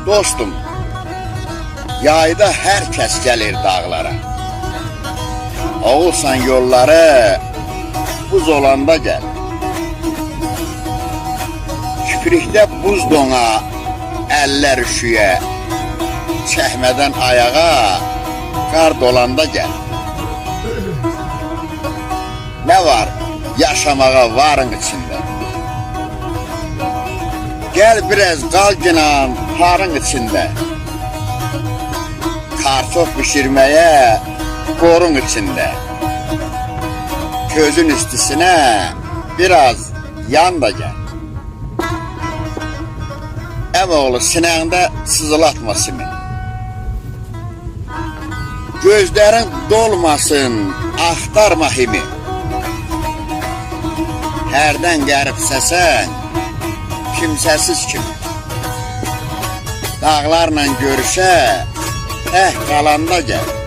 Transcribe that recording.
Dostum, yayda hər kəs gəlir dağlara. Oğulsan yolları buz olanda gəl. Kiprikdə buz dona, əllər üşüyə, çəkmədən ayağa, qar dolanda gəl. Nə var yaşamağa varın içində? Gəl biraz qal ginan parın içində. Kartof pişirməyə qorun içində. Közün üstüsünə biraz yan da gəl. Əmoğlu sinəğində sızılatma simi. Gözlərin dolmasın, axtarma himi. Hərdən qərib səsən, kimsəsiz kimi. Dağlarla görüşə, qalanda gəl.